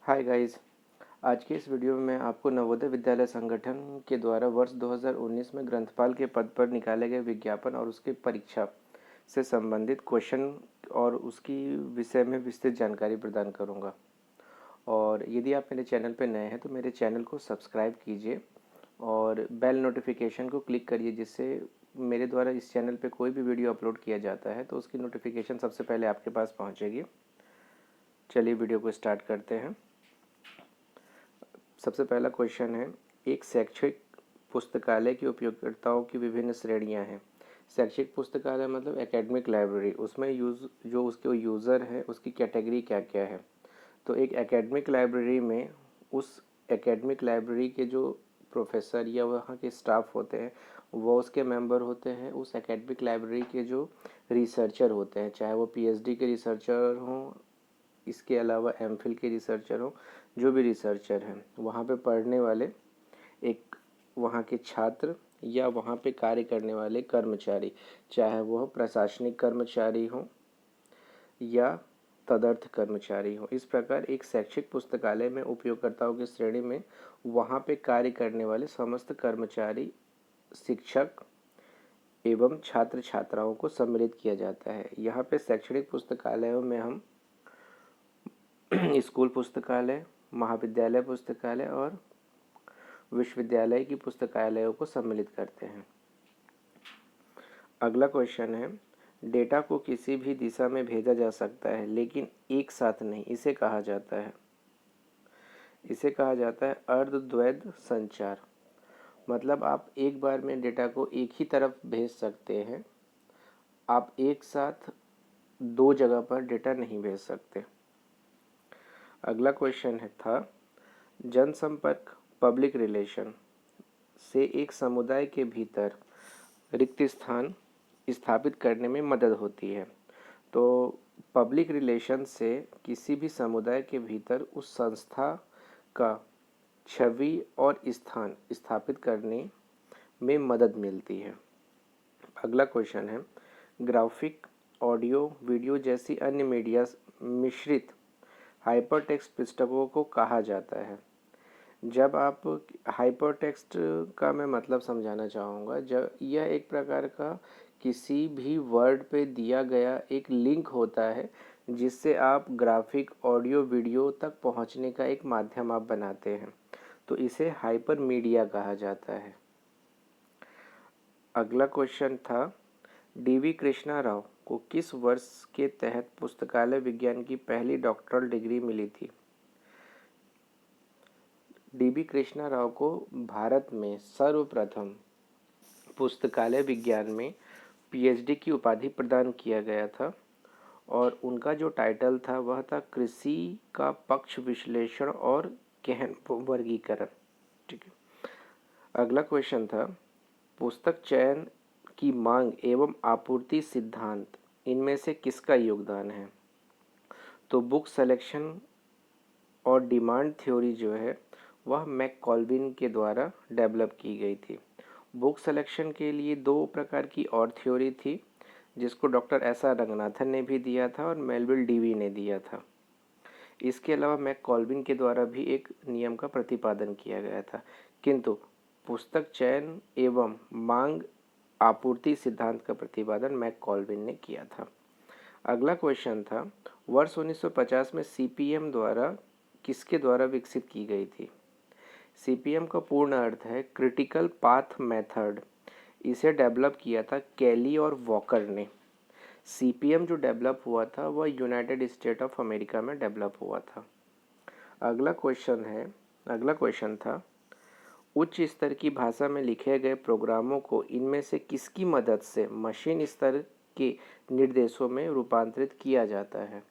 Hi guys. आज के इस वीडियो में मैं आपको नवोदय विद्यालय संगठन के द्वारा वर्ष 2019 में ग्रंथपाल के पद पर निकाले गए विज्ञापन और उसकी परीक्षा से संबंधित क्वेश्चन और उसकी विषय में विस्तृत जानकारी प्रदान करूंगा। और यदि आप मेरे चैनल पर नए हैं तो मेरे चैनल को सब्सक्राइब कीजिए और बेल नोटिफिकेशन को क्लिक करिए, जिससे मेरे द्वारा इस चैनल पर कोई भी वीडियो अपलोड किया जाता है तो उसकी नोटिफिकेशन सबसे पहले आपके पास पहुँचेगी। चलिए वीडियो को स्टार्ट करते हैं। सबसे पहला क्वेश्चन है, एक शैक्षिक पुस्तकालय के उपयोगकर्ताओं की विभिन्न श्रेणियां हैं। शैक्षिक पुस्तकालय मतलब एकेडमिक लाइब्रेरी, उसमें जो उसके यूज़र है उसकी कैटेगरी क्या क्या है। तो एक एकेडमिक लाइब्रेरी में उस एकेडमिक लाइब्रेरी के जो प्रोफेसर या वहाँ के स्टाफ होते हैं वो उसके मेंबर होते हैं। उस एकेडमिक लाइब्रेरी के जो रिसर्चर होते हैं, चाहे वो पीएचडी के रिसर्चर हों, इसके अलावा एमफिल के रिसर्चर हों, जो भी रिसर्चर हैं, वहाँ पे पढ़ने वाले एक वहाँ के छात्र या वहाँ पे कार्य करने वाले कर्मचारी, चाहे वह प्रशासनिक कर्मचारी हों या तदर्थ कर्मचारी हों। इस प्रकार एक शैक्षिक पुस्तकालय में उपयोगकर्ताओं की श्रेणी में वहाँ पे कार्य करने वाले समस्त कर्मचारी, शिक्षक एवं छात्र छात्राओं को सम्मिलित किया जाता है। यहाँ पे शैक्षणिक पुस्तकालयों में हम स्कूल पुस्तकालय, महाविद्यालय पुस्तकालय और विश्वविद्यालय की पुस्तकालयों को सम्मिलित करते हैं। अगला क्वेश्चन है, डेटा को किसी भी दिशा में भेजा जा सकता है लेकिन एक साथ नहीं, इसे कहा जाता है अर्धद्वैध संचार। मतलब आप एक बार में डेटा को एक ही तरफ भेज सकते हैं, आप एक साथ दो जगह पर डेटा नहीं भेज सकते। अगला क्वेश्चन था, जनसंपर्क पब्लिक रिलेशन से एक समुदाय के भीतर रिक्त स्थान स्थापित करने में मदद होती है। तो पब्लिक रिलेशन से किसी भी समुदाय के भीतर उस संस्था का छवि और स्थान स्थापित करने में मदद मिलती है। अगला क्वेश्चन है, ग्राफिक, ऑडियो, वीडियो जैसी अन्य मीडिया मिश्रित हाइपरटेक्स्ट पुस्तकों को कहा जाता है। जब आप हाइपरटेक्स्ट का मैं मतलब समझाना चाहूँगा, जब यह एक प्रकार का किसी भी वर्ड पे दिया गया एक लिंक होता है जिससे आप ग्राफिक, ऑडियो, वीडियो तक पहुँचने का एक माध्यम आप बनाते हैं, तो इसे हाइपर मीडिया कहा जाता है। अगला क्वेश्चन था, डीवी कृष्णा राव को किस वर्ष के तहत पुस्तकालय विज्ञान की पहली डॉक्टरल डिग्री मिली थी। डीवी कृष्णा राव को भारत में सर्वप्रथम पुस्तकालय विज्ञान में पीएचडी की उपाधि प्रदान किया गया था और उनका जो टाइटल था वह था कृषि का पक्ष विश्लेषण और गहन वर्गीकरण। ठीक है। अगला क्वेश्चन था, पुस्तक चयन की मांग एवं आपूर्ति सिद्धांत, इनमें से किसका योगदान है। तो बुक सिलेक्शन और डिमांड थ्योरी जो है वह मैककॉल्बिन के द्वारा डेवलप की गई थी। बुक सिलेक्शन के लिए दो प्रकार की और थ्योरी थी, जिसको डॉक्टर एस आर रंगनाथन ने भी दिया था और मेलविल डीवी ने दिया था। इसके अलावा मैककॉल्बिन के द्वारा भी एक नियम का प्रतिपादन किया गया था, किंतु पुस्तक चयन एवं मांग आपूर्ति सिद्धांत का प्रतिपादन मैककॉल्बिन ने किया था। अगला क्वेश्चन था, वर्ष 1950 में सीपीएम द्वारा किसके द्वारा विकसित की गई थी। सीपीएम का पूर्ण अर्थ है क्रिटिकल पाथ मेथड। इसे डेवलप किया था कैली और वॉकर ने। सीपीएम जो डेवलप हुआ था वह यूनाइटेड स्टेट ऑफ अमेरिका में डेवलप हुआ था। अगला क्वेश्चन था, उच्च स्तर की भाषा में लिखे गए प्रोग्रामों को इनमें से किसकी मदद से मशीन स्तर के निर्देशों में रूपांतरित किया जाता है।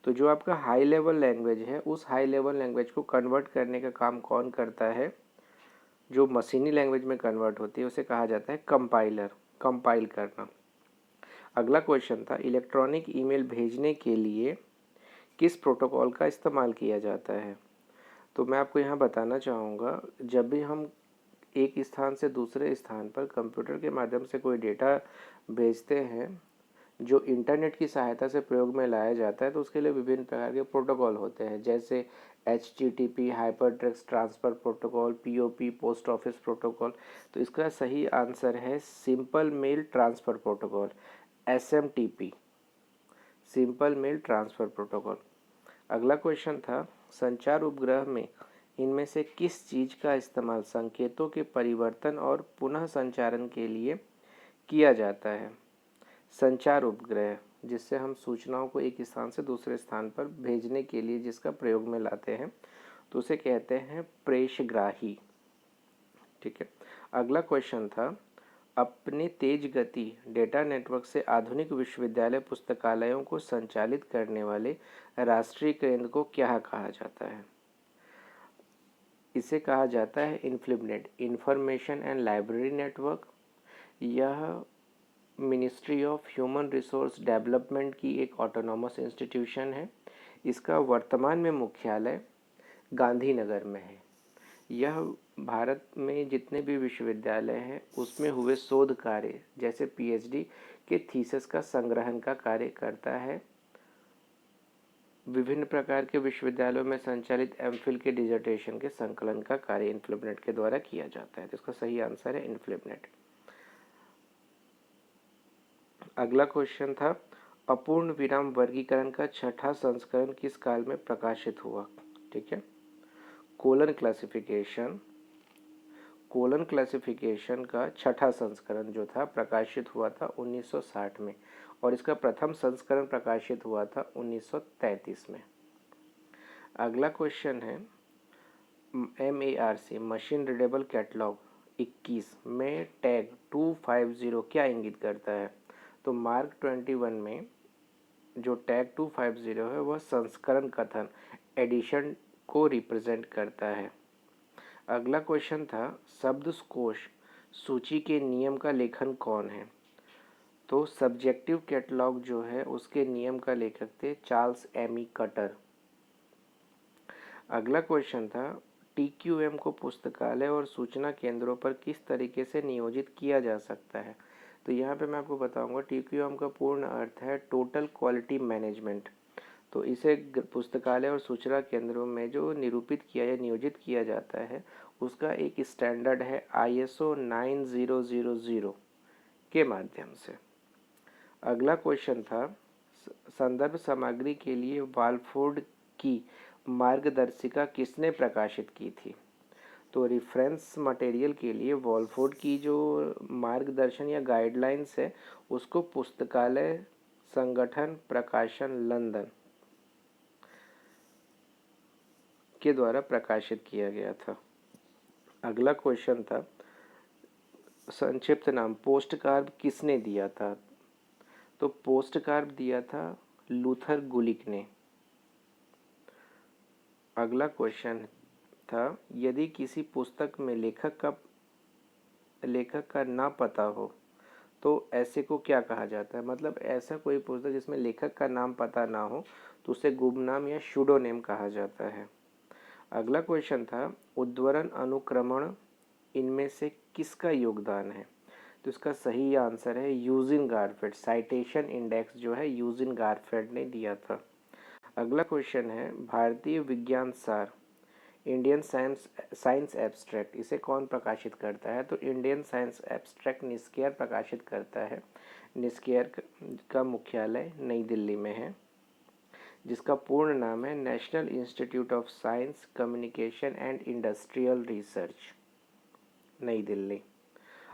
तो जो आपका हाई लेवल लैंग्वेज है, उस हाई लेवल लैंग्वेज को कन्वर्ट करने का काम कौन करता है। जो मशीनी लैंग्वेज में कन्वर्ट होती है उसे कहा जाता है कंपाइलर, कंपाइल करना। अगला क्वेश्चन था, इलेक्ट्रॉनिक ईमेल भेजने के लिए किस प्रोटोकॉल का इस्तेमाल किया जाता है। तो मैं आपको यहाँ बताना चाहूँगा, जब भी हम एक स्थान से दूसरे स्थान पर कंप्यूटर के माध्यम से कोई डेटा भेजते हैं जो इंटरनेट की सहायता से प्रयोग में लाया जाता है तो उसके लिए विभिन्न प्रकार के प्रोटोकॉल होते हैं, जैसे HTTP hyper text transfer protocol, POP post office protocol. तो इसका सही आंसर है simple mail transfer protocol, SMTP, simple mail transfer protocol. अगला क्वेश्चन था, संचार उपग्रह में इनमें से किस चीज़ का इस्तेमाल संकेतों के परिवर्तन और पुनः संचारण के लिए किया जाता है? संचार उपग्रह, जिससे हम सूचनाओं को एक स्थान से दूसरे स्थान पर भेजने के लिए जिसका प्रयोग में लाते हैं, तो उसे कहते हैं प्रेषग्राही। ठीक है। अगला क्वेश्चन था, अपने तेज गति डेटा नेटवर्क से आधुनिक विश्वविद्यालय पुस्तकालयों को संचालित करने वाले राष्ट्रीय केंद्र को क्या कहा जाता है? इसे कहा जाता है इन्फ्लिबनेट, इंफॉर्मेशन एंड लाइब्रेरी नेटवर्क। यह ministry of human resource development की एक ऑटोनॉमस इंस्टीट्यूशन है। इसका वर्तमान में मुख्यालय गांधीनगर में है। यह भारत में जितने भी विश्वविद्यालय हैं उसमें हुए शोध कार्य जैसे PhD के थीसिस का संग्रहण का कार्य करता है। विभिन्न प्रकार के विश्वविद्यालयों में संचालित MPhil के डिसर्टेशन के संकलन का कार्य इन्फ्लिबनेट के द्वारा किया जाता है। तो इसका सही आंसर है इन्फ्लिबनेट। अगला क्वेश्चन था, अपूर्ण विराम वर्गीकरण का छठा संस्करण किस काल में प्रकाशित हुआ? ठीक है। कोलन क्लासिफिकेशन का छठा संस्करण जो था प्रकाशित हुआ था 1960 में, और इसका प्रथम संस्करण प्रकाशित हुआ था 1933 में। अगला क्वेश्चन है, MARC मशीन रीडेबल कैटलॉग 21 में टैग 250 क्या इंगित करता है? तो मार्क 21 में जो टैग 250 है वह संस्करण कथन एडिशन को रिप्रेजेंट करता है। अगला क्वेश्चन था, शब्दकोश सूची के नियम का लेखन कौन है? तो सब्जेक्टिव कैटलॉग जो है उसके नियम का लेखक थे चार्ल्स एमी कटर। अगला क्वेश्चन था, TQM को पुस्तकालय और सूचना केंद्रों पर किस तरीके से नियोजित किया जा सकता है? तो यहाँ पे मैं आपको बताऊंगा TQM का पूर्ण अर्थ है टोटल क्वालिटी मैनेजमेंट। तो इसे पुस्तकालय और सूचना केंद्रों में जो निरूपित किया या नियोजित किया जाता है उसका एक स्टैंडर्ड है ISO 9000 के माध्यम से। अगला क्वेश्चन था, संदर्भ सामग्री के लिए वाल्फोर्ड की मार्गदर्शिका किसने प्रकाशित की थी? तो रेफरेंस मटेरियल के लिए वाल्फोर्ड की जो मार्गदर्शन या गाइडलाइंस है उसको पुस्तकालय संगठन प्रकाशन लंदन के द्वारा प्रकाशित किया गया था। अगला क्वेश्चन था, संक्षिप्त नाम पोस्ट कार्ब किसने दिया था? तो पोस्ट कार्ब दिया था लूथर गुलिक ने। अगला क्वेश्चन था, यदि किसी पुस्तक में लेखक का ना पता हो तो ऐसे को क्या कहा जाता है? मतलब ऐसा कोई पुस्तक जिसमें लेखक का नाम पता ना हो तो उसे गुमनाम या शूडोनेम कहा जाता है। अगला क्वेश्चन था, उद्धरण अनुक्रमण इनमें से किसका योगदान है? तो इसका सही आंसर है यूजिन गारफेड। साइटेशन इंडेक्स जो है यूजिन गारफेड ने दिया था। अगला क्वेश्चन है, भारतीय विज्ञान सार इंडियन साइंस एब्स्ट्रैक्ट इसे कौन प्रकाशित करता है? तो इंडियन साइंस एब्स्ट्रैक्ट निस्केयर प्रकाशित करता है। निस्केयर का मुख्यालय नई दिल्ली में है, जिसका पूर्ण नाम है national institute of science communication and industrial research, नई दिल्ली।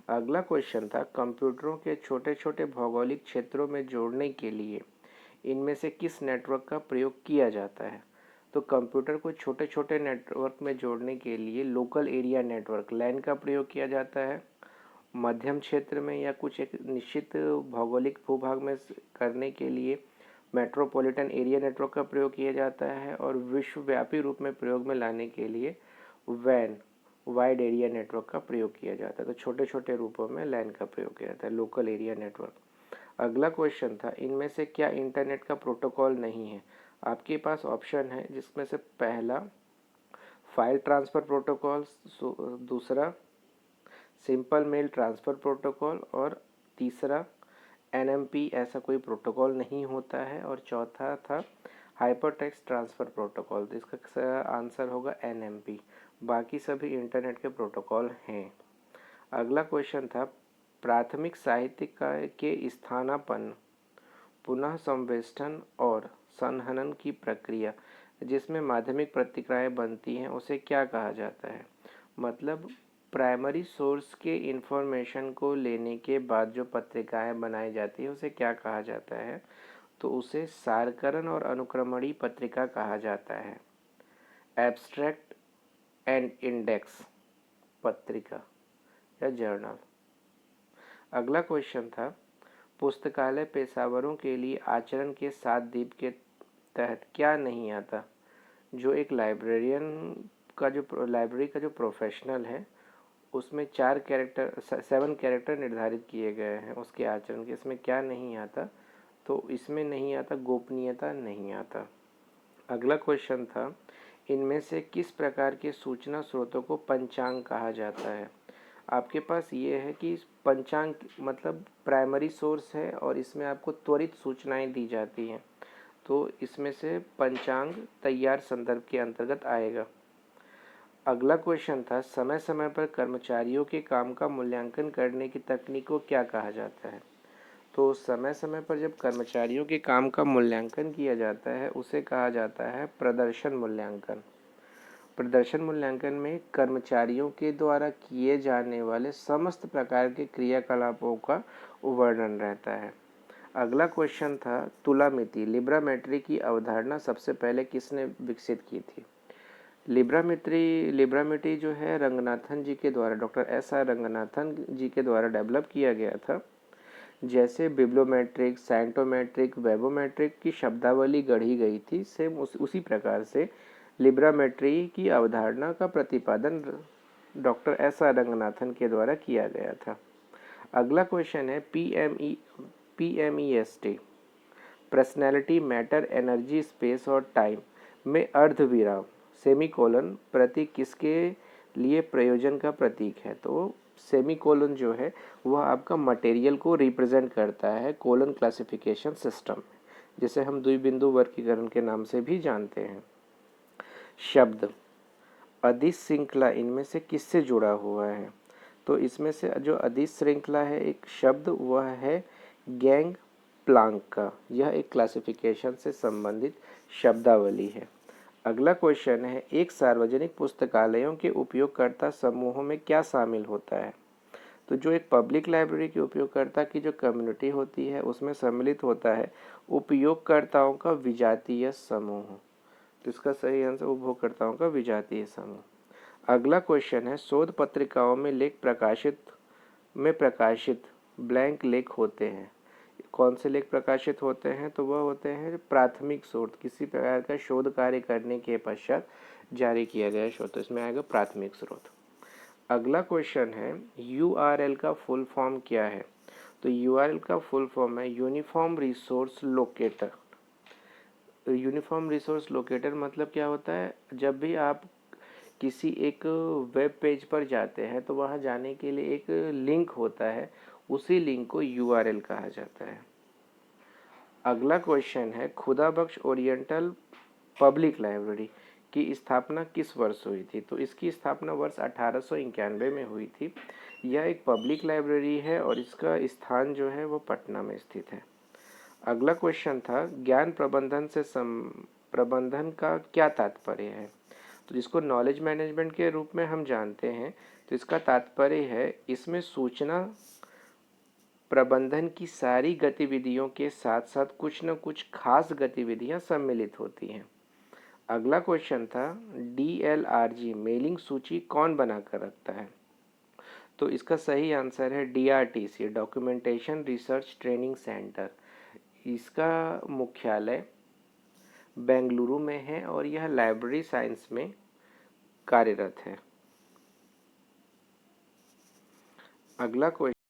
अगला क्वेश्चन था, कंप्यूटरों के छोटे छोटे भौगोलिक क्षेत्रों में जोड़ने के लिए इनमें से किस नेटवर्क का प्रयोग किया जाता है? तो कंप्यूटर को छोटे छोटे नेटवर्क में जोड़ने के लिए लोकल एरिया नेटवर्क लैन का प्रयोग किया जाता है। मध्यम क्षेत्र में या कुछ एक निश्चित भौगोलिक भूभाग में करने के लिए मेट्रोपॉलिटन एरिया नेटवर्क का प्रयोग किया जाता है, और विश्वव्यापी रूप में प्रयोग में लाने के लिए वैन वाइड एरिया नेटवर्क का प्रयोग किया जाता है। तो छोटे छोटे रूपों में लैन का प्रयोग किया जाता है, लोकल एरिया नेटवर्क। अगला क्वेश्चन था, इनमें से क्या इंटरनेट का प्रोटोकॉल नहीं है? आपके पास ऑप्शन है जिसमें से पहला फाइल ट्रांसफ़र प्रोटोकॉल, दूसरा सिंपल मेल ट्रांसफ़र प्रोटोकॉल और तीसरा NMP ऐसा कोई प्रोटोकॉल नहीं होता है। और चौथा था हाइपरटेक्स्ट ट्रांसफ़र प्रोटोकॉल। तो इसका आंसर होगा NMP। बाकी सभी इंटरनेट के प्रोटोकॉल हैं। अगला क्वेश्चन था प्राथमिक साहित्य के स्थानापन्न, पुनः संवेष्टन और संहनन की प्रक्रिया जिसमें माध्यमिक प्रतिक्रियाएं बनती हैं उसे क्या कहा जाता है। मतलब प्राइमरी सोर्स के इंफॉर्मेशन को लेने के बाद जो पत्रिकाएं बनाई जाती है उसे क्या कहा जाता है। तो उसे सारकरण और अनुक्रमणी पत्रिका कहा जाता है। एब्स्ट्रैक्ट एंड इंडेक्स पत्रिका या जर्नल। अगला क्वेश्चन था पुस्तकालय पेशेवरों के लिए आचरण के 7 दीप के तहत क्या नहीं आता। जो एक लाइब्रेरी का जो प्रोफेशनल है उसमें 7 कैरेक्टर निर्धारित किए गए हैं उसके आचरण के। इसमें क्या नहीं आता। तो इसमें नहीं आता गोपनीयता नहीं आता। अगला क्वेश्चन था इनमें से किस प्रकार के सूचना स्रोतों को पंचांग कहा जाता है। आपके पास ये है कि पंचांग मतलब प्राइमरी सोर्स है और इसमें आपको त्वरित सूचनाएं दी जाती हैं। तो इसमें से पंचांग तैयार संदर्भ के अंतर्गत आएगा। अगला क्वेश्चन था समय समय पर कर्मचारियों के काम का मूल्यांकन करने की तकनीक को क्या कहा जाता है। तो समय समय पर जब कर्मचारियों के काम का मूल्यांकन किया जाता है उसे कहा जाता है प्रदर्शन मूल्यांकन। प्रदर्शन मूल्यांकन में कर्मचारियों के द्वारा किए जाने वाले समस्त प्रकार के क्रियाकलापों का वर्णन रहता है। अगला क्वेश्चन था तुलामिति लिब्रामेट्री की अवधारणा सबसे पहले किसने विकसित की थी। लिब्रामेट्री जो है रंगनाथन जी के द्वारा डॉक्टर SR रंगनाथन जी के द्वारा डेवलप किया गया था। जैसे बिब्लोमेट्रिक, साइंटोमेट्रिक, वेबोमेट्रिक की शब्दावली गढ़ी गई थी, सेम उसी प्रकार से लिब्रामेट्री की अवधारणा का प्रतिपादन डॉक्टर SR रंगनाथन के द्वारा किया गया था। अगला क्वेश्चन है PMEST personality, matter, energy, space और टाइम में अर्धविराम सेमीकोलन प्रतीक किसके लिए प्रयोजन का प्रतीक है। तो सेमीकोलन जो है वह आपका मटेरियल को रिप्रेजेंट करता है कोलन क्लासिफिकेशन सिस्टम में, जिसे हम द्विबिंदु वर्गीकरण के नाम से भी जानते हैं। शब्द अदिश श्रृंखला इनमें से किससे जुड़ा हुआ है। तो इसमें से जो अदिश श्रृंखला है एक शब्द वह है गैंग प्लांक का। यह एक क्लासिफिकेशन से संबंधित शब्दावली है। अगला क्वेश्चन है एक सार्वजनिक पुस्तकालयों के उपयोगकर्ता समूहों में क्या शामिल होता है। तो जो एक पब्लिक लाइब्रेरी के उपयोगकर्ता की जो कम्युनिटी होती है उसमें सम्मिलित होता है उपयोगकर्ताओं का विजातीय समूह। तो इसका सही आंसर उपभोक्ताओं का विजातीय समूह। अगला क्वेश्चन है शोध पत्रिकाओं में प्रकाशित ब्लैंक लेख होते हैं। कौन से लेख प्रकाशित होते हैं। तो वह होते हैं प्राथमिक शोध, किसी प्रकार का शोध कार्य करने के पश्चात जारी किया गया शोध। तो इसमें आएगा प्राथमिक स्रोत। अगला क्वेश्चन है URL का फुल फॉर्म क्या है। तो URL का फुल फॉर्म है uniform resource locator. Uniform resource locator मतलब क्या होता है, जब भी आप किसी एक वेब पेज पर जाते हैं तो वहां जाने के लिए एक लिंक होता है, उसी लिंक को URL कहा जाता है। अगला क्वेश्चन है खुदा बख्श ओरिएंटल पब्लिक लाइब्रेरी की स्थापना किस वर्ष हुई थी। तो इसकी स्थापना वर्ष 1891 में हुई थी। यह एक पब्लिक लाइब्रेरी है और इसका स्थान जो है वो पटना में स्थित है। अगला क्वेश्चन था ज्ञान प्रबंधन का क्या तात्पर्य है। तो जिसको नॉलेज मैनेजमेंट के रूप में हम जानते हैं, तो इसका तात्पर्य है इसमें सूचना प्रबंधन की सारी गतिविधियों के साथ साथ कुछ न कुछ खास गतिविधियां सम्मिलित होती हैं। अगला क्वेश्चन था DLRG मेलिंग सूची कौन बनाकर रखता है। तो इसका सही आंसर है DRTC documentation research training centre. इसका मुख्यालय बेंगलुरु में है और यह लाइब्रेरी साइंस में कार्यरत है। अगला क्वेश्चन